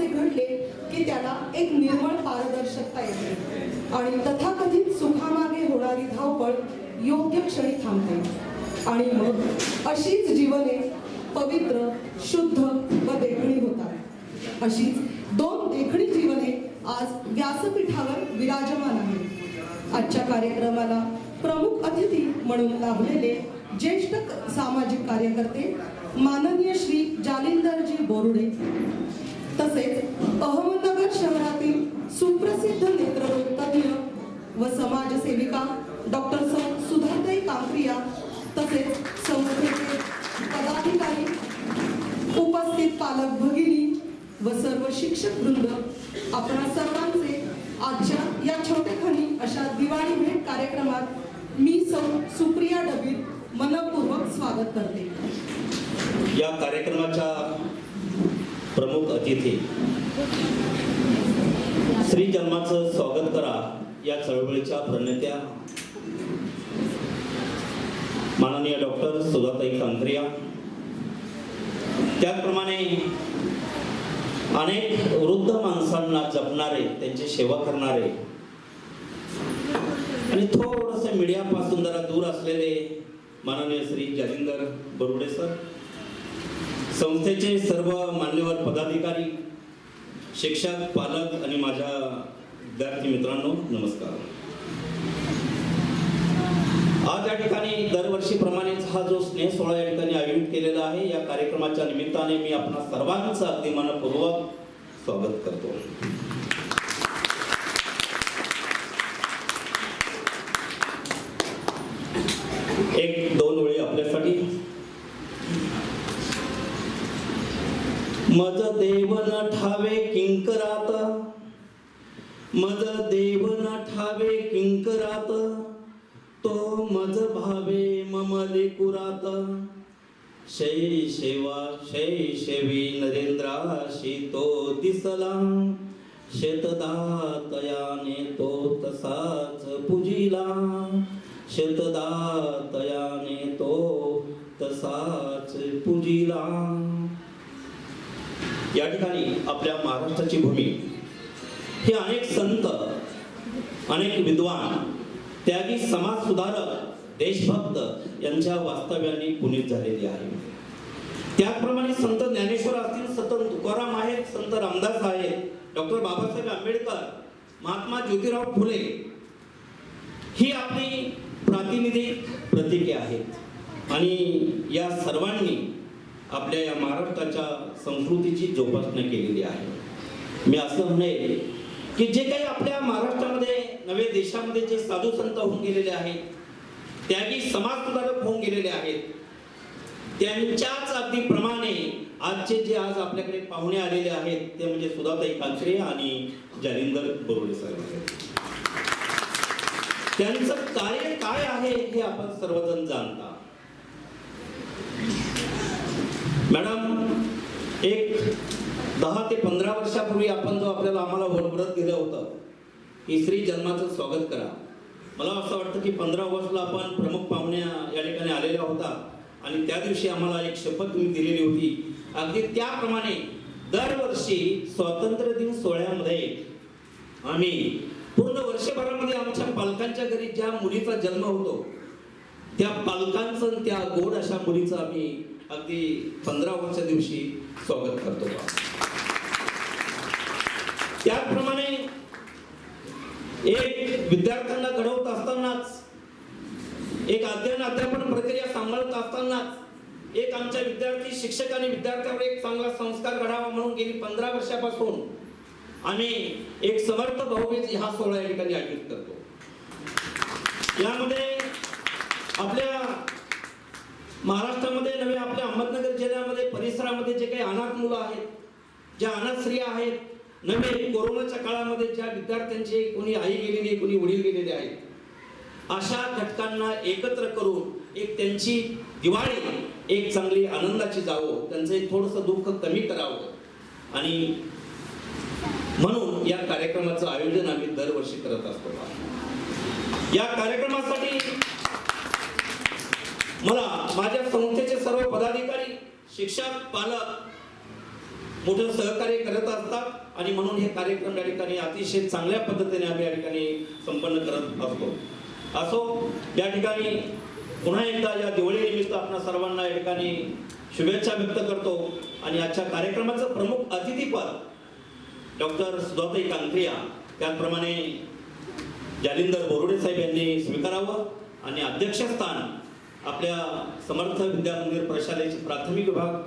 असे घडले की त्याला एक निर्मळ पारदर्शकता येते आणि तथाकथित सुखामागे होणारी धावपळ योग्य क्षणी थांबते आणि मग अशीच जीवने पवित्र, शुद्ध व देखणी होतात. अशीच 2 देखणी जीवने आज व्यासपीठावर विराजमान आहेत. आजच्या कार्यक्रमाला प्रमुख अतिथी म्हणून लाभलेले ज्येष्ठ सामाजिक कार्यकर्ते माननीय श्री जालिंदरजी बोरुडे, तसेच अहमदनगर शहरातील सुप्रसिद्ध नेत्ररोग तज्ञ व समाजसेविका डॉक्टर सुधाताई कांक्रिया, तसेच संस्थेचे पदाधिकारी, उपस्थित पालक भगिनी व सर्व शिक्षक वृंद, आपणा सर्वांचे आजच्या या छोटेखानी अशा दिवाळी भेट कार्यक्रमात मी सुप्रिया डबीर मनपूर्वक स्वागत करते. या कार्यक्रमाच्या प्रमुख अतिथी श्री जन्माचं स्वागत करा या चळवळीच्या प्रणेत्या माननीय डॉक्टर सुधाताई कांक्रिया, त्याचप्रमाणे अनेक वृद्ध माणसांना जपणारे, त्यांची सेवा करणारे आणि थोडंसं मीडियापासून जरा दूर असलेले माननीय श्री जालिंदर बोरुडे सर, संस्थेचे सर्व मान्यवर पदाधिकारी, शिक्षक, पालक आणि माझ्या विद्यार्थी मित्रांनो, नमस्कार. आज या ठिकाणी दरवर्षीप्रमाणेच हा जो स्नेह सोहळा या ठिकाणी आयोजित केलेला आहे, या कार्यक्रमाच्या निमित्ताने मी आपणा सर्वांचं अगदी मनपूर्वक स्वागत करतो. एक 2 ओळी आपल्यासाठी. मज देव न ठावे किंकरात, मज देव न ठावे किंकरात, तो मज भावे मम लेकुरात. शैशेवा शैशवी नरेंद्राशी तो दिसला, शतदातयाने तो तसाच पूजिला, शतदातयाने तो तसाच पूजिला. या ठिकाणी आपल्या महाराष्ट्राची भूमी हे अनेक संत, अनेक विद्वान, त्यागी समाज सुधारक, देशभक्त यांच्या वास्तव्याने पुनीत झालेली आहे. त्याचप्रमाणे संत ज्ञानेश्वर असतील, संत तुकाराम आहेत, संत रामदास आहेत, डॉक्टर बाबासाहेब आंबेडकर, महात्मा ज्योतिराव फुले ही आपली प्रातिनिधिक प्रतीके आहेत आणि या सर्वांनी आपल्या या महाराष्ट्राच्या संस्कृतीची जोपासना केलेली आहे. मी असं म्हणेल की जे काही आपल्या महाराष्ट्रामध्ये, नवे देशामध्ये जे साधू संत होऊन गेलेले आहेत, त्यागी समाज सुधारक होऊन गेलेले आहेत, त्यांच्याच अगदी प्रमाणे आजचे जे आज आपल्याकडे पाहुणे आलेले आहेत ते म्हणजे सुधाताई कांक्रिया आणि जालिंदर बोरुडे सर. त्यांचं कार्य काय आहे हे आपण सर्वजण जाणता. मॅडम, एक 10 ते 15 वर्षापूर्वी आपण जो आपल्याला आम्हाला व्रत दिलं होतं की श्री जन्माचं स्वागत करा, मला असं वाटतं की 15 ऑगस्टला आपण प्रमुख पाहुण्या या ठिकाणी आलेल्या होता आणि त्या दिवशी आम्हाला एक शपथ तुम्ही दिलेली होती. अगदी त्याप्रमाणे दरवर्षी स्वातंत्र्य दिन सोहळ्यामध्ये आम्ही पूर्ण वर्षभरामध्ये आमच्या पालकांच्या घरी ज्या मुलीचा जन्म होतो त्या पालकांचं, त्या गोड अशा मुलीचं आम्ही अगदी 15 ऑगस्टच्या दिवशी स्वागत करतो. त्याचप्रमाणे एक विद्यार्थ्यांना घडवत असतानाच, एक अध्ययन अध्यापन प्रक्रिया सांभाळत असतानाच एक आमच्या विद्यार्थी शिक्षकांनी विद्यार्थ्यांवर एक चांगला संस्कार घडावा म्हणून गेली 15 वर्षापासून आम्ही एक समर्थ भाऊबीज हा सोहळा या ठिकाणी आयोजित करतो. यामध्ये आपल्या महाराष्ट्रामध्ये नव्हे, आपल्या अहमदनगर जिल्ह्यामध्ये परिसरामध्ये जे काही अनाथ मुलं आहेत, ज्या अनाथ स्त्रिया आहेत, नव्हे कोरोनाच्या काळामध्ये ज्या विद्यार्थ्यांची कोणी आई गेलेली आहे, कोणी वडील गेलेले आहेत, अशा घटकांना एकत्र करून एक त्यांची दिवाळी एक चांगली आनंदाची जावो, त्यांचं एक थोडंसं दुःख कमी करावं आणि म्हणून या कार्यक्रमाचं आयोजन आम्ही दरवर्षी करत असतो. या कार्यक्रमासाठी मला माझ्या संस्थेचे सर्व पदाधिकारी, शिक्षक, पालक मोठं सहकार्य करत असतात आणि म्हणून हे कार्यक्रम या ठिकाणी अतिशय चांगल्या पद्धतीने आम्ही या ठिकाणी संपन्न करत असो. या ठिकाणी पुन्हा एकदा या दिवाळी निमित्त आपल्या सर्वांना या ठिकाणी शुभेच्छा व्यक्त करतो आणि आजच्या कार्यक्रमाचं प्रमुख अतिथीपद डॉक्टर सुधाताई कांक्रिया त्याचप्रमाणे जालिंदर बोरुडे साहेब यांनी स्वीकारावं आणि अध्यक्षस्थान आपल्या समर्थ विद्या मंदिर प्रशालेचे प्राथमिक विभाग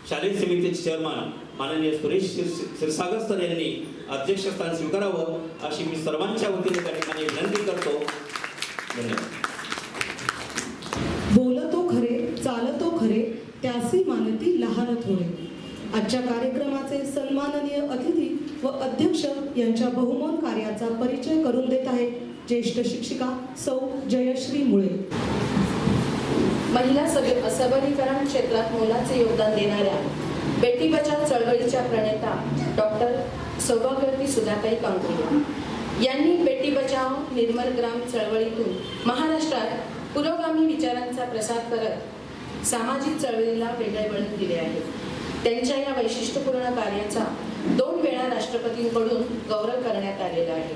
शालेय समितीचे चेअरमन माननीय सुरेश क्षीरसागर सर यांनी अध्यक्षस्थान स्वीकारावं अशी मी सर्वांच्या वतीने त्या ठिकाणी विनंती करतो. धन्यवाद. बोलतो खरे चालतो खरे त्यासी मानती लहान थोडे. आजच्या कार्यक्रमाचे सन्माननीय अतिथी व अध्यक्ष यांच्या बहुमोल कार्याचा परिचय करून देत आहे ज्येष्ठ शिक्षिका सौ जयश्री मुळे. महिला सबलीकरण क्षेत्रात मोलाचे योगदान देणाऱ्या बेटी बचाव चळवळीच्या प्रणेता डॉक्टर सौभाग्यवती सुधाताई कांक्रिया यांनी बेटी बचाव निर्मल ग्राम चळवळीतून महाराष्ट्रात पुरोगामी विचारांचा प्रसार करत सामाजिक चळवळीला वेगळे वळण दिले आहे. त्यांच्या या वैशिष्ट्यपूर्ण कार्याचा 2 वेळा राष्ट्रपतींकडून गौरव करण्यात आलेला आहे.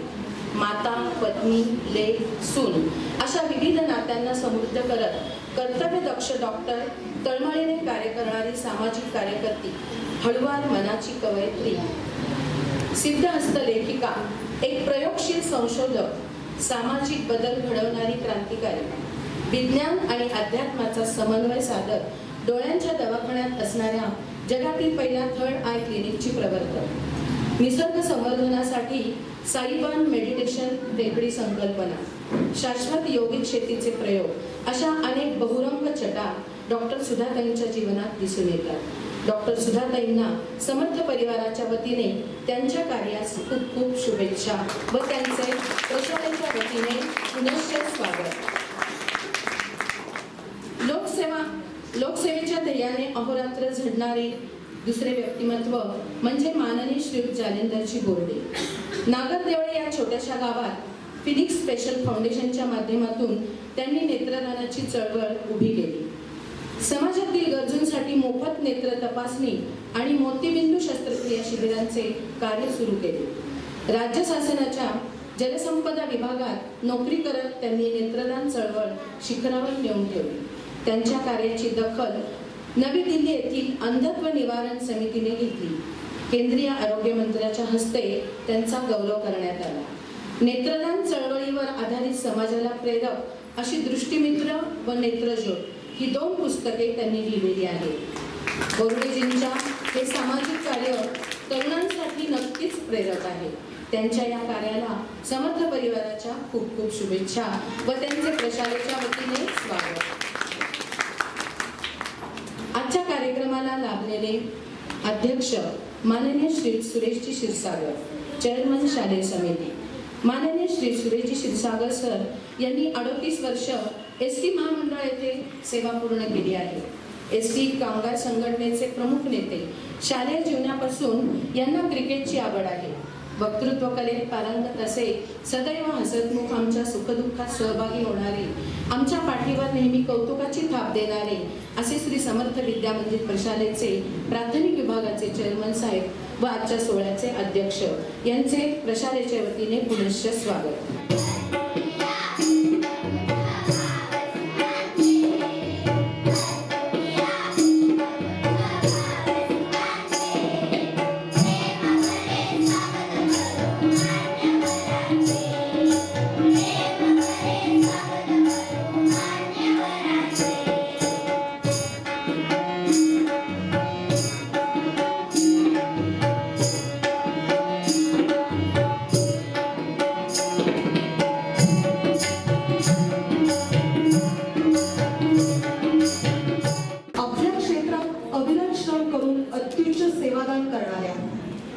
माता, पत्नी, लेक, सून अशा विविध नात्यांना समृद्ध करत कर्तव्यदक्ष डॉक्टर, तळमळीने कार्य करणारी सामाजिक कार्यकर्ती, हळुवार मनाची कवयित्री, सिद्धहस्त लेखिका, एक प्रयोगशील संशोधक, सामाजिक बदल घडवणारी क्रांतिकारी, विज्ञान आणि अध्यात्माचा समन्वय साधक, डोळ्यांच्या दवाखान्यात असणाऱ्या जगातील पहिल्या थर्ड आय क्लिनिकची प्रवर्तक, निसर्ग संवर्धनासाठी साईबान मेडिटेशन टेकडी संकल्पना, शाश्वत योगिक शेतीचे प्रयोग अशा अनेक बहुरंग छटा डॉक्टर सुधाताईंच्या जीवनात दिसून येतात. डॉक्टर सुधाताईंना समर्थ परिवाराच्या वतीने त्यांच्या कार्यास खूप खूप शुभेच्छा व त्यांचे प्रशालेच्या वतीने पुनश्च स्वागत. लोकसेवेच्या ध्येयाने अहोरात्र झडणारे दुसरे व्यक्तिमत्व म्हणजे माननीय श्रीयुत जालिंदरजी बोर्डे. नागरदेवळे या छोट्याशा गावात फिनिक्स स्पेशल फाउंडेशनच्या माध्यमातून त्यांनी नेत्रदानाची चळवळ उभी केली. समाजातील गरजूंसाठी मोफत नेत्र तपासणी आणि मोतीबिंदू शस्त्रक्रिया शिबिरांचे कार्य सुरू केले. राज्य शासनाच्या जलसंपदा विभागात नोकरी करत त्यांनी नेत्रदान चळवळ शिखरावर नेऊन ठेवली. त्यांच्या कार्याची दखल नवी दिल्ली येथील अंधत्व निवारण समितीने घेतली. केंद्रीय आरोग्य मंत्र्याच्या हस्ते त्यांचा गौरव करण्यात आला. नेत्रदान चळवळीवर आधारित समाजाला प्रेरक अशी दृष्टिमित्र व नेत्रज्योत ही 2 पुस्तके त्यांनी लिहिलेली आहेत. बोर्डेजींच्या हे सामाजिक कार्य तरुणांसाठी नक्कीच प्रेरक आहे. त्यांच्या या कार्याला समर्थ परिवाराच्या खूप खूप शुभेच्छा व त्यांचे प्रशालेच्या वतीने स्वागत. आजच्या कार्यक्रमाला लाभलेले अध्यक्ष माननीय श्री सुरेशजी क्षीरसागर, चेअरमन शालेय समिती, माननीय श्री सुरेशजी क्षीरसागर सर यांनी 38 वर्ष एसटी महामंडळ येथे सेवा पूर्ण केली आहे. एसटी कामगार संघटनेचे प्रमुख नेते. शालेय जीवनापासून यांना क्रिकेटची आवड आहे. वक्तृत्व कलेत पारंगत असे सदैव हसतमुख आमच्या सुखदुःखात सहभागी होणारे, आमच्या पाठीवर नेहमी कौतुकाची थाप देणारे असे श्री समर्थ विद्या मंदिर प्रशालेचे प्राथमिक विभागाचे चेअरमन साहेब व आजच्या सोहळ्याचे अध्यक्ष यांचे प्रशालेच्या वतीने पुनश्च स्वागत.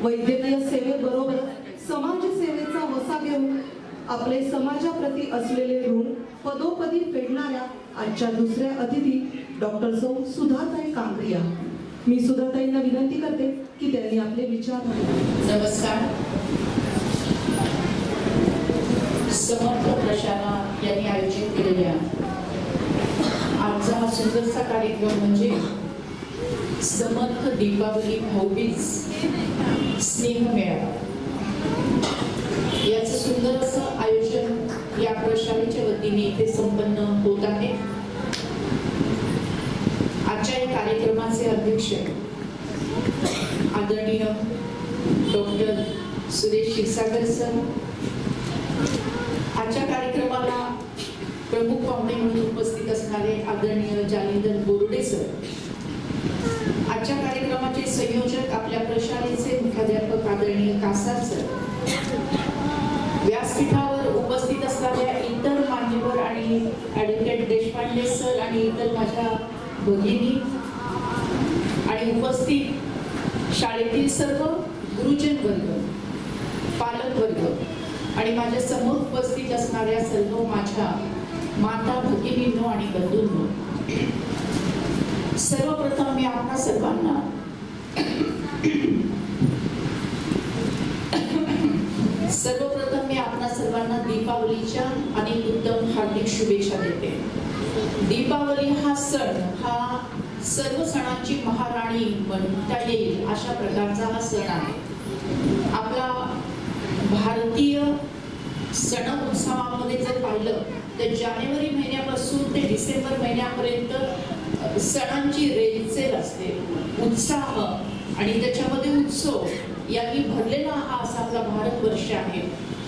वैद्यकीय सेवेबरोबर समाज सेवेचा वसा घेऊन आपले समाजाप्रती असलेले ऋण पदोपदी फेडणाऱ्या आजच्या दुसऱ्या अतिथी डॉक्टर सौ सुधाताई कांक्रिया. मी सुधाताईंना विनंती करते की त्यांनी आपले विचार मांडावे. नमस्कार. समर्थ प्रशाला यांनी आयोजित केलेल्या आजचा हा सुंदरसा कार्यक्रम म्हणजे समर्थ दीपावली भाऊबीज स्नेह मेळावा याचं सुंदर असं आयोजन या प्रशालेच्या वतीने इथे संपन्न होत आहे. आजच्या या कार्यक्रमाचे अध्यक्ष आदरणीय डॉक्टर सुरेश क्षीरसागर सर, आजच्या कार्यक्रमाला प्रमुख पाहुणे म्हणून उपस्थित असणारे आदरणीय जालिंदर बोर्डे सर, आजच्या कार्यक्रमाचे संयोजक आपल्या प्रशालेचे मुख्याध्यापक आदरणीय कासार सर, व्यासपीठावर उपस्थित असणाऱ्या इतर मान्यवर आणि ॲडव्होकेट देशपांडे सर आणि इतर माझ्या भगिनी आणि उपस्थित शाळेतील सर्व गुरुजन वर्ग, पालक वर्ग आणि माझ्या समोर उपस्थित असणाऱ्या सर्व माझ्या माता भगिनींनो आणि बंधूंनो, सर्वप्रथम मी आपणा सर्वांना दीपावलीच्या अनेक उत्तम हार्दिक शुभेच्छा देते. दीपावली हा सण हा सर्व सणांची महाराणी म्हणता येईल अशा प्रकारचा हा सण आहे. आपला भारतीय सण उत्सवामध्ये जर पाहिलं तर जानेवारी महिन्यापासून ते डिसेंबर महिन्यापर्यंत सणांची रेलचेल असते, उत्साह आणि त्याच्यामध्ये उत्सव यांनी भरलेला हा असा आपला भारतवर्ष आहे.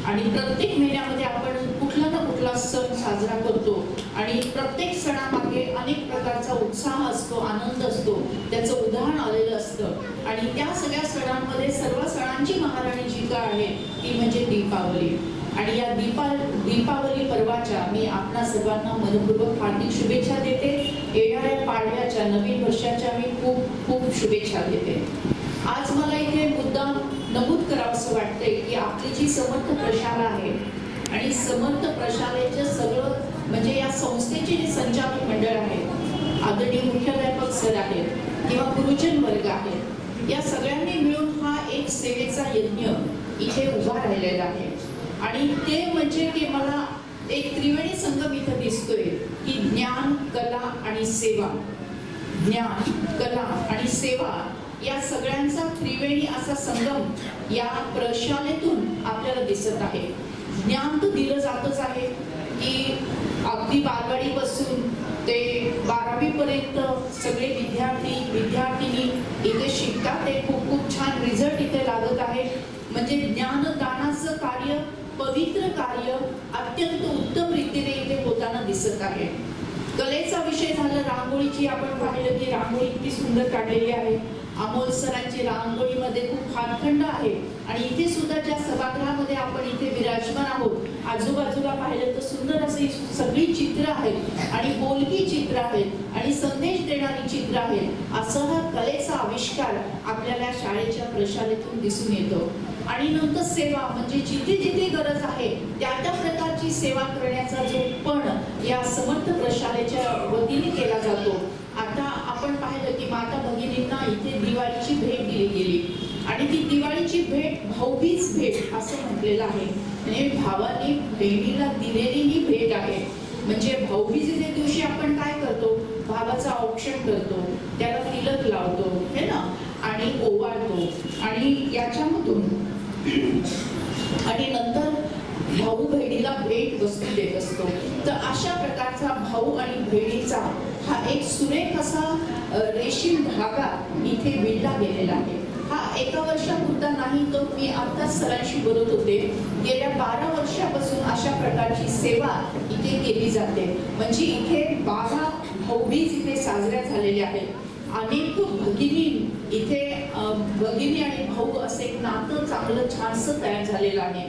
आणि प्रत्येक महिन्यामध्ये आपण कुठला ना कुठला सण साजरा करतो आणि प्रत्येक सणामागे अनेक प्रकारचा उत्साह असतो, आनंद असतो, त्याचं उदाहरण आलेलं असतं. आणि त्या सगळ्या सणांमध्ये सर्व सणांची महाराणी जी का आहे ती म्हणजे दीपावली. आणि या दीपावली पर्वाच्या मी आपणा सर्वांना मनपूर्वक हार्दिक शुभेच्छा देते. येणाऱ्या पाडव्याच्या नवीन वर्षाच्या मी खूप खूप शुभेच्छा देते. आज मला इथे मुद्दाम नमूद करावंसं वाटतंय की आपली जी समर्थ प्रशाला आहे आणि समर्थ प्रशालेचं सगळं म्हणजे या संस्थेचे जे संचालक मंडळ आहे, आदरणीय मुख्याध्यापक सर आहेत किंवा गुरुजन वर्ग आहेत, या सगळ्यांनी मिळून हा एक सेवेचा यज्ञ इथे उभा राहिलेला आहे. आणि ते म्हणजे की मला एक त्रिवेणी संगम इथं दिसतोय की ज्ञान, कला आणि सेवा. ज्ञान, कला आणि सेवा या सगळ्यांचा त्रिवेणी असा संगम या प्रशालेतून आपल्याला दिसत आहे. ज्ञान तर दिलं जातच आहे की अगदी बालवाडीपासून ते 12वी पर्यंत सगळे विद्यार्थी विद्यार्थिनी इथे शिकतात. ते खूप खूप छान रिझल्ट इथे लागत आहे. म्हणजे ज्ञानदानाचं कार्य, पवित्र कार्य अत्यंत उत्तम रीतीने इथे होताना दिसत आहे. कलेचा विषय झाला, रांगोळीची आपण पाहिलं की रांगोळी किती सुंदर काढलेली आहे. अमोल सरांची रांगोळीमध्ये खूप हातखंड आहे. आणि इथे सुद्धा ज्या सभागृहामध्ये आपण इथे विराजमान आहोत, आजूबाजूला पाहिलं तर सुंदर अशी सगळी चित्र आहेत आणि बोलकी चित्र आहेत आणि संदेश देणारी चित्र आहेत. असं हा कलेचा आविष्कार आपल्याला शाळेच्या प्रशालेतून दिसून येतो. आणि नंतर सेवा म्हणजे जिथे जिथे गरज आहे त्या त्या प्रकारची सेवा करण्याचा जो पण या समर्थ प्रशालेच्या वतीने केला जातो. आता आपण पाहिलं की माता भगिनींना इथे दिवाळीची भेट दिली गेली आणि ती दिवाळीची भेट भाऊबीज भेट असं म्हटलेलं आहे. म्हणजे भावाने बहिणीला दिलेली ही भेट आहे. म्हणजे भाऊबीजेच्या दिवशी आपण काय करतो, भावाचं औक्षण करतो, त्याला तिलक लावतो है ना, आणि ओवाळतो आणि याच्यामधून आणि नंतर भाऊ बहिणीला भेट वस्तू देत असतो. तर अशा प्रकारचा भाऊ आणि बहिणीचा हा एक सुरेख असा रेशीम धागा इथे विणला गेलेला आहे. हा एका वर्षापुरता नाही, तर मी आता सरांशी बोलत होते, गेल्या 12 वर्षापासून अशा प्रकारची सेवा इथे केली जाते. म्हणजे इथे 12 भाऊबीज इथे साजऱ्या झालेल्या आहेत. अनेक भगिनी इथे भगिनी आणि भाऊ असे एक नातं चांगलं छानसं तयार झालेलं आहे.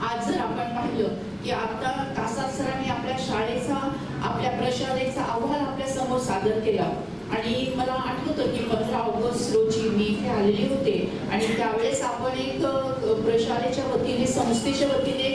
आज जर आपण पाहिलं की आता कासार सरांनी आपल्या शाळेचा, आपल्या प्रशालेचा अहवाल आपल्या समोर सादर केला आणि मला आठवतं की 15 ऑगस्ट रोजी मी इथे आलेले होते आणि त्यावेळेस आपण एक प्रशालेच्या वतीने, संस्थेच्या वतीने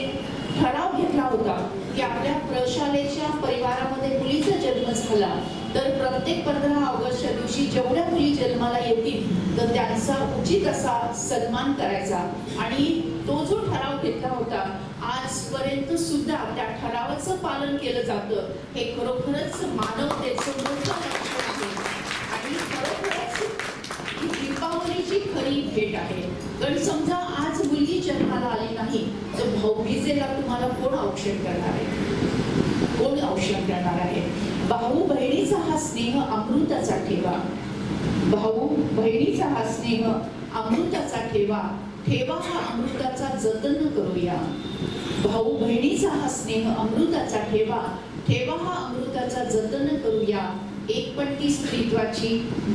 ठराव घेतला होता की आपल्या प्रशालेच्या परिवारामध्ये मुलीचा जन्म झाला तर प्रत्येक 15 ऑगस्टच्या दिवशी जेवढ्या मुली जन्माला येतील तर त्यांचा उचित असा सन्मान करायचा. आणि तो जो ठराव घेतला होता आजपर्यंत सुद्धा त्या ठरावाचं पालन केलं जातं. हे खरोखरच मानवतेचं मोठं लक्षण आहे. आणि खरोखरच भाऊबीजेची खरी भेट आहे. कारण समजा आज मुलगी जन्माला आली नाही तर भाऊबीजेला तुम्हाला कोण औक्षण करणार आहे? कोण औक्षण करणार आहे? भाऊ बहिणीचा हा स्नेह अमृताचा ठेवा. भाऊ बहिणीचा हा स्नेह अमृताचा ठेवा. ठेवा हा अमृताचा जतन करूया. भाऊ बहिणीचा हा स्नेह अमृताचा ठेवा. ठेवा हा अमृताचा जतन करूया. एकपंथी स्त्रीत्वाची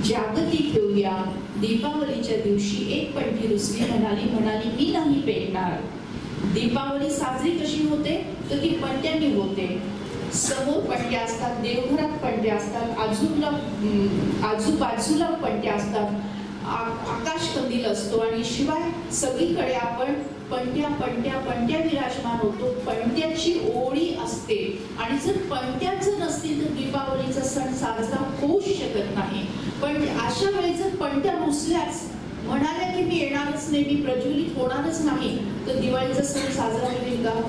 जागृती ठेवूया. दीपावलीच्या दिवशी एकपंथी रुसली म्हणाली मी नाही पेटणार. दीपावली साजरी कशी होते तर ती पणत्यांनी होते. समोर पणत्या असतात, देवघरात पणत्या असतात, आजूबाजूला पणत्या असतात, आकाश कंदील असतो आणि शिवाय सगळीकडे आपण पणत्या विराजमान होतो. पणत्याची ओळी असते आणि जर पणत्याच नसतील तर दीपावलीचा सण साजरा होऊच शकत नाही. पण अशा वेळी जर पणत्या रुसल्याच, म्हणाल्या की मी येणारच नाही, मी प्रज्वलित होणारच नाही, तर दिवाळीचा सण साजरा होईल का?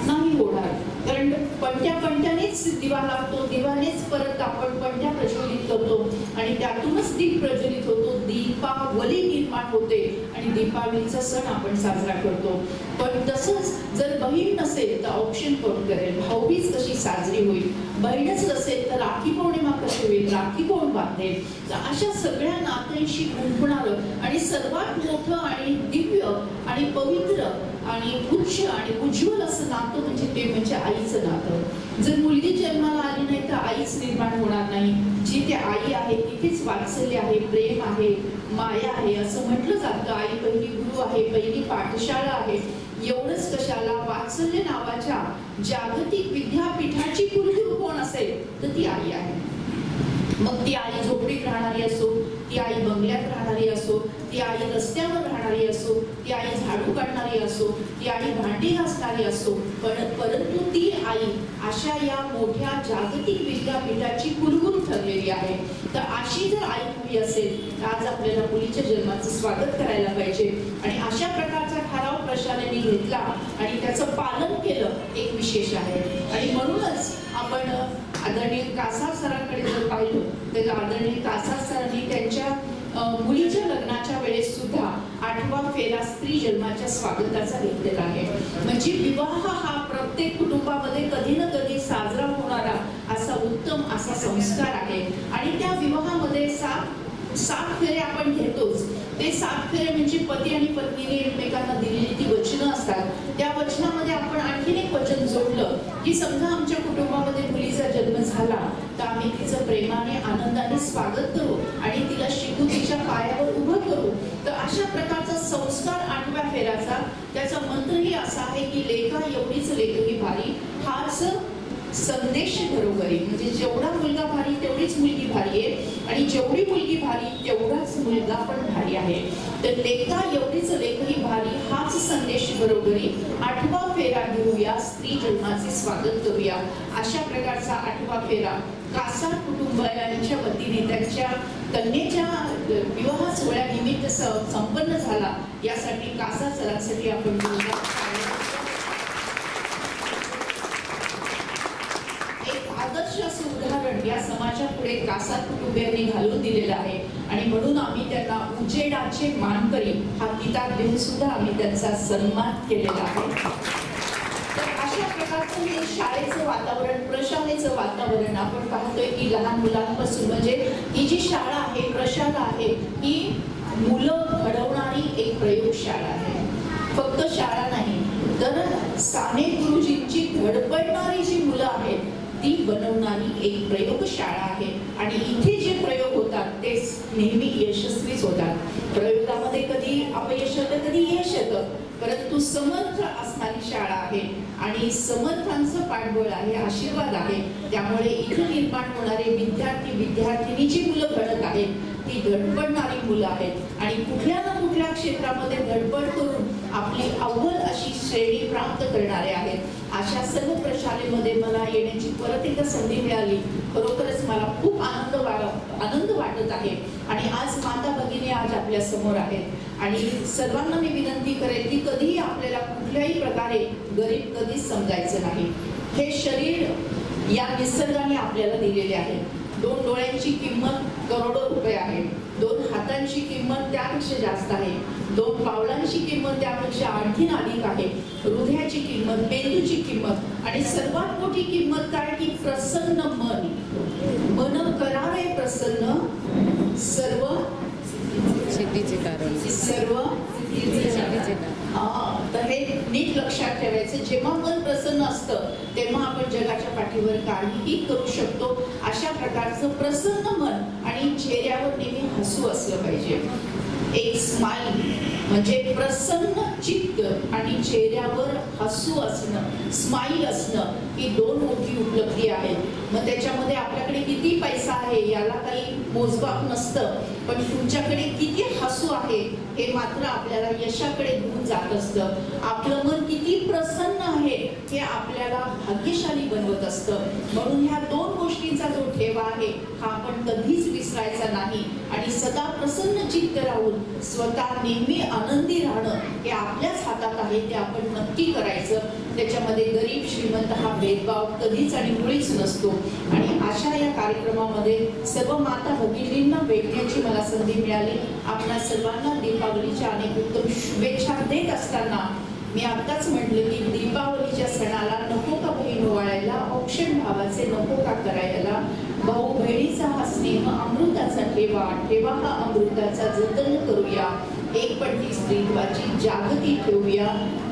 नाही होणार. कारण पणत्यानेच दिवा लागतो, दिवानेच परत आपण पणत्या प्रज्वलित करतो आणि त्यातूनच दीप प्रज्वलित होतो, दीपावली निर्माण होते आणि दीपावलीचा सण आपण साजरा करतो. पण तसंच जर बहीण नसेल तर औक्षण कोण करेल? भाऊबीज कशी साजरी होईल? बहीणच नसेल तर राखी पौर्णिमा कशी होईल? राखी कोण बांधेल? तर अशा सगळ्या नात्यांशी गुंफणारं आणि सर्वात मोठं आणि दिव्य आणि पवित्र आणि उच्च आणि उज्ज्वल असं नातं म्हणजे आईचं नातं. जर मुलगी जन्माला आली नाही तर आईच निर्माण होणार नाही. जी ते आई आहे तिथेच वात्सल्य आहे, प्रेम आहे, माया आहे असं म्हटलं जातं. आई पहिली गुरु आहे, पहिली पाठशाळा आहे. एवढंच कशाला, वात्सल्य नावाच्या जागतिक विद्यापीठाची कुलगुरू कोण असेल तर ती आई आहे. मग ती आई झोपडीत राहणारी असो, ती आई बंगल्यात राहणारी असो, ती आई रस्त्यावर राहणारी असो, ती आई झाडू काढणारी असो, ती आई भांडी घासणारी असो, परंतु ती आई अशा या मोठ्या जागतिक विद्यापीठाची कुलगुरू ठरलेली आहे. तर अशी जर आई हवी असेल तर आज आपल्याला मुलीच्या जन्माचं स्वागत करायला पाहिजे आणि अशा प्रकारचा ठराव प्रशालेने घेतला आणि त्याचं पालन केलं एक विशेष आहे. आणि म्हणूनच आपण आदरणीय कासार सरांकडे जर पाहिलं तर आदरणीय कासार सरांनी त्यांच्या मुलीच्या लग्नाच्या वेळेस सुद्धा 8वा फेरा स्त्री जन्माच्या स्वागताचा घेतलेला आहे. म्हणजे विवाह हा प्रत्येक कुटुंबामध्ये कधी ना कधी साजरा होणारा असा उत्तम असा संस्कार आहे आणि त्या विवाहामध्ये सात फेरे आपण घेतोच. ते 7 फेरे म्हणजे पती आणि पत्नीने एकमेकांना दिलेली ती वचनं असतात. त्या वचनामध्ये आपण आणखीन एक वचन जोडलं की समजा आमच्या कुटुंबामध्ये मुलीचा जन्म झाला तर आम्ही तिचं प्रेमाने आनंदाने स्वागत करू आणि तिला शिकू, तिच्या पायावर उभं करू. तर अशा प्रकारचा संस्कार 8व्या फेऱ्याचा. त्याचा मंत्रही असा आहे की लेखा एवढीच लेखही भारी, हाच संदेश घरोघरी. म्हणजे जेवढा मुलगा भारी तेवढीच मुलगी भारी आहे आणि जेवढी मुलगी भारी तेवढाच मुलगा पण भारी आहे. तर लेखा एवढीच लेखही भारी, हाच संदेश घरोघरी. 8वा फेरा घेऊया, स्त्री जन्माचे स्वागत करूया. अशा प्रकारचा 8वा फेरा कासार कुटुंबियांच्या वतीने त्यांच्या कन्येच्या विवाह सोहळ्यानिमित्त संपन्न झाला. यासाठी कासार सरांसाठी आपण आदर्श असं उदाहरण या समाजापुढे कासार कुटुंबियांनी घालून दिलेलं आहे आणि म्हणून आम्ही त्यांना उजेडाचे मानकरी हा किताब देऊन सुद्धा आम्ही त्यांचा सन्मान केलेला आहे. तर अशा प्रकारचं हे शाळेचं वातावरण, प्रशालेचं वातावरण आपण पाहतोय की लहान मुलांपासून म्हणजे ही जी शाळा आहे, प्रशाला आहे, ही मुलं घडवणारी एक प्रयोगशाळा आहे. फक्त शाळा नाही तर साने गुरुजींची धडपडणारी जी मुलं आहेत ती बनवणारी एक प्रयोगशाळा आहे आणि इथे जे प्रयोग होतात ते नेहमी यशस्वीच होतात. प्रयोगामध्ये कधी अपयश येतं, कधी यश येतं, परंतु समर्थ असणारी शाळा आहे आणि समर्थांचं पाठबळ आहे, आशीर्वाद आहे. त्यामुळे इथे निर्माण होणारे विद्यार्थी विद्यार्थिनी जी मुलं घडत आहेत ती धडपडणारी मुलं आहेत आणि कुठल्या ना कुठल्या क्षेत्रामध्ये धडपड करून आपली अव्वल अशी श्रेणी प्राप्त करणारे आहेत. अशा सर्व प्रशालेमध्ये मला येण्याची परत एकदा संधी मिळाली. खरोखरच मला खूप आनंद वाटत आहे आणि आज माता भगिनी आज आपल्या समोर आहेत आणि सर्वांना मी विनंती करेन की कधीही आपल्याला कुठल्याही प्रकारे गरीब कधीच समजायचं नाही. हे शरीर या निसर्गाने आपल्याला दिलेले आहे. 2 डोळ्यांची किंमत करोडो रुपये आहे, 2 हातांची किंमत त्यापेक्षा जास्त आहे, 2 पावलांची किंमत त्यापेक्षा आणखीन अधिक आहे, हृदयाची किंमत, मेंदूची किंमत आणि सर्वात मोठी किंमत काय की प्रसन्न मन. मन करावे प्रसन्न सर्व सिद्धीचे कारण सर्व सिद्धीचे कारण. तर हे नीट लक्षात ठेवायचं. जेव्हा मन प्रसन्न असतं तेव्हा आपण जगाच्या पाठीवर काहीही करू शकतो. अशा प्रकारचं प्रसन्न मन आणि चेहऱ्यावर नेहमी हसू असलं पाहिजे. एक स्माईल म्हणजे प्रसन्न चित्त आणि चेहऱ्यावर हसू असणं, स्माईल असणं ही 2 मोठी उपलब्धी आहेत. मग त्याच्यामध्ये आपल्याकडे किती पैसा आहे याला काही मोजमाप नसतं, पण तुमच्याकडे किती हसू आहे हे मात्र आपल्याला यशाकडे घेऊन जात असतं. आपलं मन किती प्रसन्न आहे हे आपल्याला भाग्यशाली बनवत असतं. म्हणून ह्या 2 गोष्टींचा जो ठेवा आहे हा आपण कधीच विसरायचा नाही आणि सदा प्रसन्न चित्त राहून स्वतः नेहमी आनंदी राहणं हे आपल्याच हातात आहे. ते आपण नक्की करायचं. त्याच्यामध्ये गरीब श्रीमंत हा भेदभाव कधीच आणि मुळीच नसतो. आणि अशा या कार्यक्रमामध्ये सर्व माता भगिनींना भेटण्याची मला संधी मिळाली. आपल्या सर्वांना दीपावलीच्या अनेक उत्तम शुभेच्छा देत असताना मी आत्ताच म्हटलं की दीपावलीच्या सणाला नको का बहीण ओवाळायला, औक्षण भावाचे नको का करायला, भाऊ बहिणीचा हा स्नेह अमृताचा ठेवा, ठेवा हा अमृताचा जतन करूया, एकपंथी स्त्रीत्वाची जागती ठेवूया.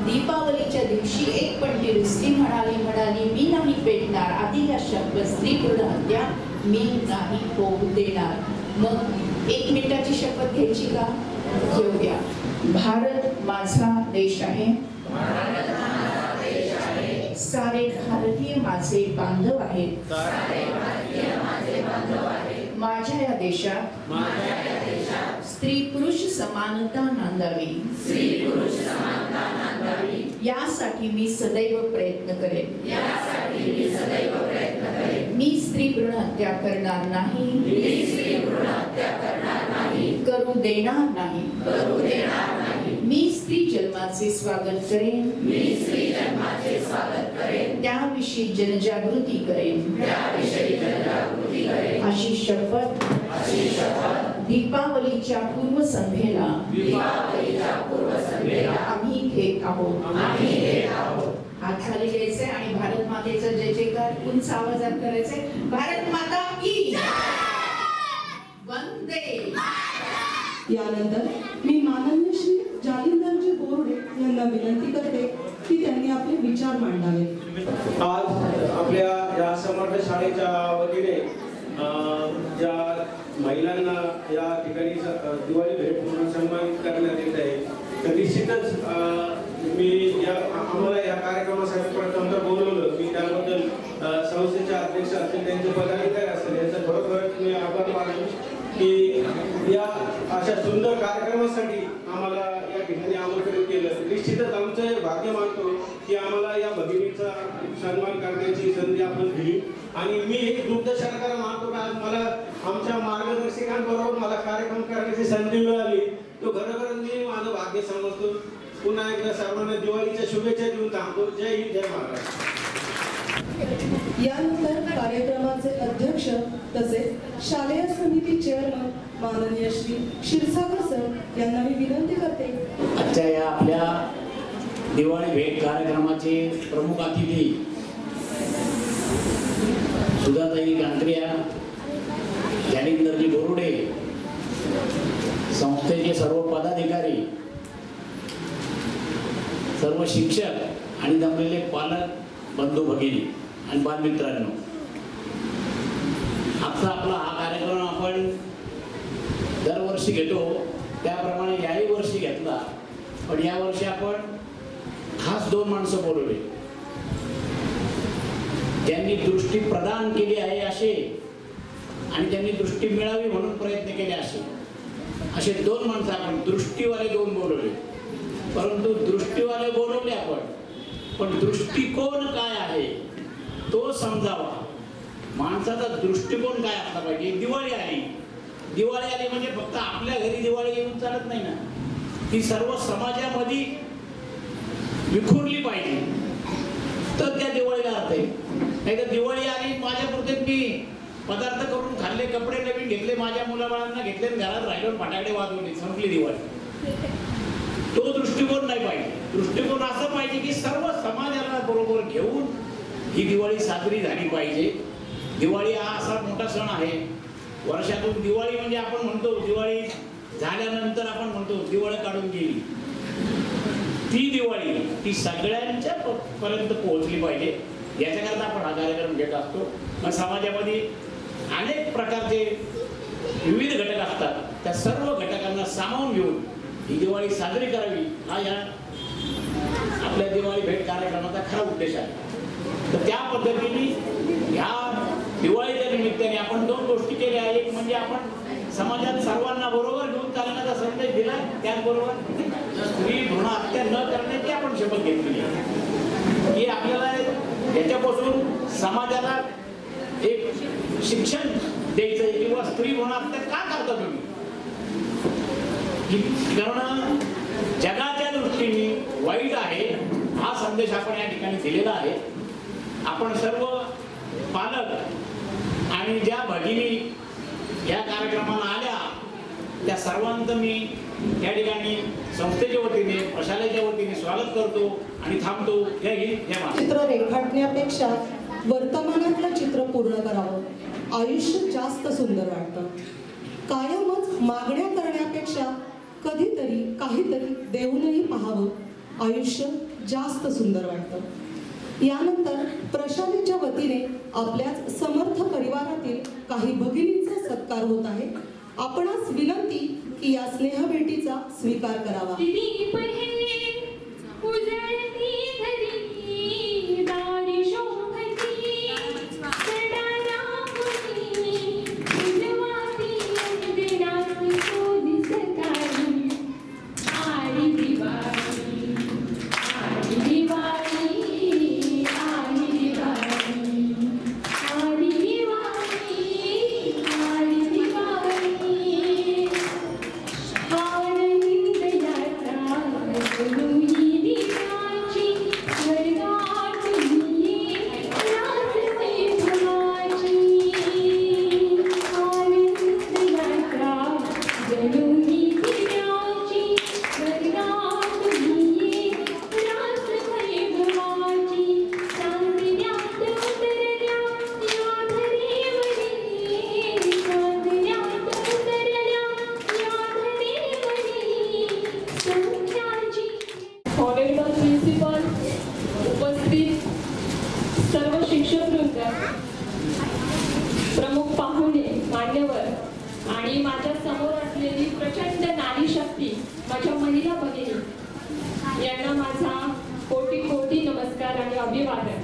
दीपावलीच्या दिवशी एकपंथी रुसली म्हणाली मी नाही पेटणार, आधी या शब्द स्त्री भ्रूण हत्या मी नाही होऊ देणार. मग 1 मिनिटाची शपथ घ्यायची का? घेऊया. भारत माझा देश आहे, सारे भारतीय माझे बांधव आहेत, माझ्या या देशात स्त्री पुरुष समानता नांदावी, यासाठी मी सदैव प्रयत्न करेन. मी स्त्री भ्रूण हत्या करणार नाही, करू देणार नाही. मी स्त्री जन्माचे स्वागत करेन, त्याविषयी जनजागृती करेन. अशी शपथ दीपावलीच्या पूर्वसंध्येला आम्ही घेत आहोत. हात खाली घ्यायचे आणि भारत मातेचा जय जयकार उंच आवाजात करायचे. भारत माता की वंदे. यानंतर मी माननीय श्री जालिंदरजी बोर्डे यांना विनंती करते की त्यांनी आपले विचार मांडावे. आज आपल्या या समर्थ शाळेच्या वतीने ज्या महिलांना या ठिकाणी दिवाळी भेट म्हणून सन्मानित करण्यात येत आहे, तर निश्चितच मी आम्हाला या कार्यक्रमासाठी प्रथमतः बोलवलं. मी त्याबद्दल संस्थेचे अध्यक्ष असतील, त्यांचे पदाधिकारी असतील, याचा खरोखरच मी आभार मानतो की या अशा सुंदर कार्यक्रमासाठी आम्हाला या ठिकाणी आमंत्रित केलं. निश्चितच आमचं भाग्य मानतो की आम्हाला या भगिनीचा सन्मान करण्याची संधी आपण दिली. आणि मी एक दुग्ध शर्करा मानतो की आज मला आमच्या मार्गदर्शकांबरोबर मला कार्यक्रम करण्याची संधी मिळाली. तो खरोखरच मी माझं भाग्य समजतो. पुन्हा एकदा सर्वांना दिवाळीच्या शुभेच्छा देऊन थांबतो. जय हिंद, जय महाराष्ट्र. यानंतर कार्यक्रमाचे अध्यक्ष तसेच शालेय समिती चेअरमन माननीय श्री क्षीरसागर सर यांना मी विनंती करते. आजच्या या आपल्या दिवाळी भेट कार्यक्रमाचे प्रमुख अतिथी सुधाताई कांक्रिया, जालिंदरजी बोरुडे, संस्थेचे सर्व पदाधिकारी, सर्व शिक्षक आणि जमलेले पालक बंधू भगिनी आणि बालमित्रांनो, आजचा आपला हा कार्यक्रम आपण दरवर्षी घेतो त्याप्रमाणे याही वर्षी घेतला. पण यावर्षी आपण खास 2 माणसं बोलवले, त्यांनी दृष्टी प्रदान केली आहे असे आणि त्यांनी दृष्टी मिळावी म्हणून प्रयत्न केले असे 2 माणसं आपण दृष्टीवाले 2 बोलवले. परंतु दृष्टीवाले बोलवले आपण, पण दृष्टिकोन काय आहे तो समजावा. माणसाचा दृष्टिकोन काय असला पाहिजे. दिवाळी आली म्हणजे फक्त आपल्या घरी दिवाळी येऊन चालत नाही ना, ती सर्व समाजामध्ये विखुरली पाहिजे तर त्या दिवाळीला अर्थ आहे. नाही तर दिवाळी आली माझ्या पुरते मी पदार्थ करून खाल्ले, कपडे नवीन घेतले, माझ्या मुलाबाळांना घेतले, घरात राहिलो, फटाकडे वाजवले, संपली दिवाळी. तो दृष्टिकोन नाही पाहिजे. दृष्टिकोन असं पाहिजे की सर्व समाजाला बरोबर घेऊन ही दिवाळी साजरी झाली पाहिजे. दिवाळी हा असा मोठा सण आहे. वर्षातून दिवाळी म्हणजे आपण म्हणतो दिवाळी झाल्यानंतर आपण म्हणतो दिवाळी काढून गेली. ती दिवाळी ती सगळ्यांच्या पर्यंत पोहोचली पाहिजे याच्याकरता आपण हा कार्यक्रम घेत असतो. मग समाजामध्ये अनेक प्रकारचे विविध घटक असतात. त्या सर्व घटकांना सामावून घेऊन ही दिवाळी साजरी करावी हा या आपल्या दिवाळी भेट कार्यक्रमाचा खरा उद्देश आहे. तर त्या पद्धतीने ह्या दिवाळीच्या निमित्ताने आपण दोन गोष्टी केल्या. एक म्हणजे आपण समाजात सर्वांना बरोबर घेऊन चालण्याचा संदेश दिला. त्याचबरोबर स्त्री भ्रूण हत्या न करण्याची आपण शपथ घेतली की आपल्याला याच्यापासून समाजाला एक शिक्षण द्यायचं किंवा स्त्री भ्रूण हत्या का करता तुम्ही. कारण जगाच्या दृष्टीने वाईट आहे हा संदेश आपण या ठिकाणी दिलेला आहे. आपण सर्व पालक आणि ज्या भगिनी या कार्यक्रमाला आल्या त्या सर्वांचं मी या ठिकाणी संस्थेच्या वतीने प्रशालेच्या वतीने स्वागत करतो आणि थांबतो. जय हिंद जय महाराष्ट्र. चित्र रेखाटण्यापेक्षा वर्तमानातलं चित्र पूर्ण करावं. आयुष्य जास्त सुंदर वाटतं. कायमच मागण्या करण्यापेक्षा कधीतरी काहीतरी देऊनही पाहावं. आयुष्य जास्त सुंदर वाटतं. यानंतर प्रशालेच्या वतीने आपल्याच समर्थ परिवारातील काही भगिनींचा सत्कार होत आहे. आपणास विनंती की या स्नेहभेटीचा स्वीकार करावा. हॉनेबल प्रिन्सिपल, उपस्थित सर्व शिक्षकवृंद, प्रमुख पाहुणे, मान्यवर आणि माझ्या समोर असलेली प्रचंड नारी शक्ती माझ्या महिला भगिनी यांना माझा कोटी कोटी नमस्कार आणि अभिवादन.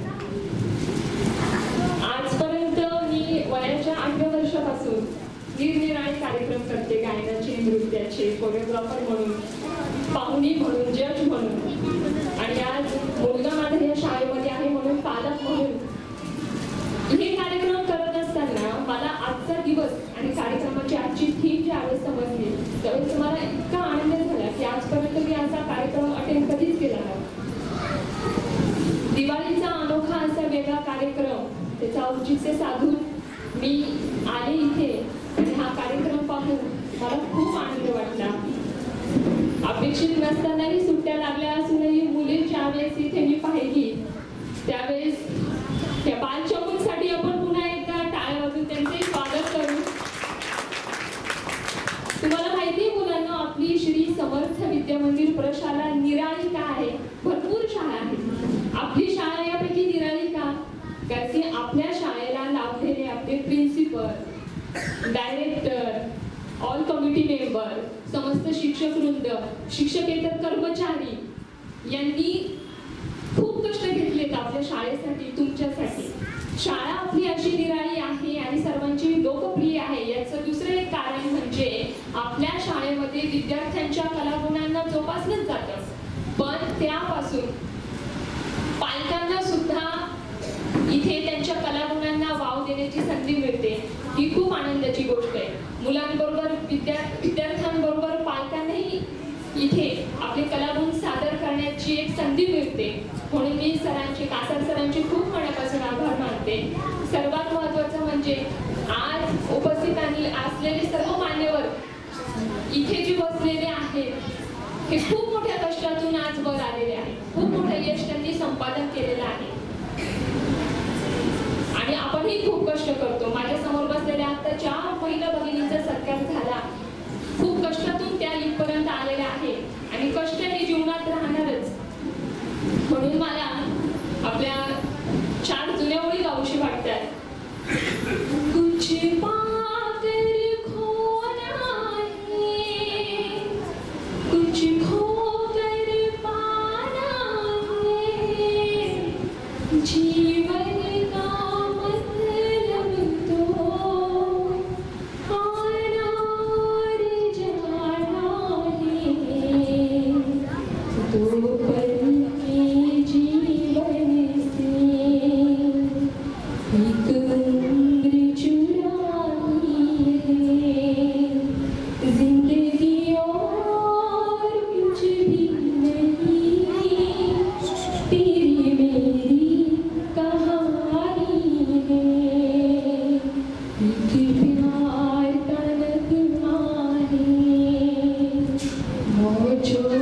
आजपर्यंत मी वयाच्या 8व्या वर्षापासून निरनिराळे कार्यक्रम करते. गायनाचे, नृत्याचे, कोरिओग्राफर म्हणून, पाहुणी म्हणून, जज म्हणून आणि आज मुलगा माझा या शाळेमध्ये आहे म्हणून पालक म्हणून. हे कार्यक्रम करत असताना मला आजचा दिवस आणि कार्यक्रमाची आजची थीम ज्यावेळेस समजली त्यावेळेस मला इतका आनंद झाला की आजपर्यंत मी असा कार्यक्रम अटेंड कधीच केला नाही. दिवाळीचा अनोखा असा वेगळा कार्यक्रम त्याचा औचित्य साधून मी आले इथे आणि हा कार्यक्रम पाहून मला खूप आनंद वाटला. अपेक्षित नसतानाही सुट्ट्या लागल्या असूनही मुली ज्यावेळेस इथे मी पाहिली त्यावेळेस त्या बालचमूंसाठी आपण पुन्हा एकदा टाळ्या वाजून त्यांचे स्वागत करू. तुम्हाला माहिती आहे मुलांना, आपली श्री समर्थ विद्यामंदिर प्रशाला निराळी का आहे? भरपूर शाळा आहेत. आपली शाळा यापैकी निराळी का? कारण की आपल्या शाळेला लाभलेले आपले principal, director, all committee member, समस्त शिक्षकवृंद, शिक्षकेतर कर्मचारी यांनी खूप कष्ट घेतलेत आपल्या शाळेसाठी, तुमच्यासाठी. शाळा आपली अशी निराळी आहे आणि सर्वांची लोकप्रिय आहे याचं दुसरं एक कारण म्हणजे आपल्या शाळेमध्ये विद्यार्थ्यांच्या कलागुणांना जोपासलंच जातं, पण त्यापासून पालकांना सुद्धा इथे त्यांच्या कलागुणांना वाव देण्याची संधी मिळते. ही खूप आनंदाची गोष्ट आहे. मुलांबरोबर विद्यार्थ्यांबरोबर पालकांनाही इथे आपले कलागुण सादर करण्याची करण्याची एक संधी मिळते. म्हणून मी सरांचे, कासार सरांचे खूप मनापासून आभार मानते. सर्वात महत्त्वाचं म्हणजे आज उपस्थित असलेले सर्व मान्यवर इथे जे बसलेले आहेत हे खूप मोठ्या कष्टातून आज वर आलेले आहेत. खूप मोठं यश त्यांनी संपादन केलेलं आहे आणि आपणही खूप कष्ट करतो. माझ्या समोर बसलेल्या आता 4 महिला भगिनींचा सत्कार झाला. खूप कष्टातून त्या इथपर्यंत आलेल्या आहे आणि कष्ट हे जीवनात राहणारच. म्हणून मला आपल्या 4 जुन्या ओळी गाऊशी वाटतात. कुछ पाकर खोना है, कुछ खोकर पाना है, जीवन का मतलब तो आना और जाना है. दो पल के जीवन से एक उम्र चुरानी है. जिंदगी और कुछ भी नहीं, तेरी मेरी कहानी है. एक प्यार का नगमा है, मौजों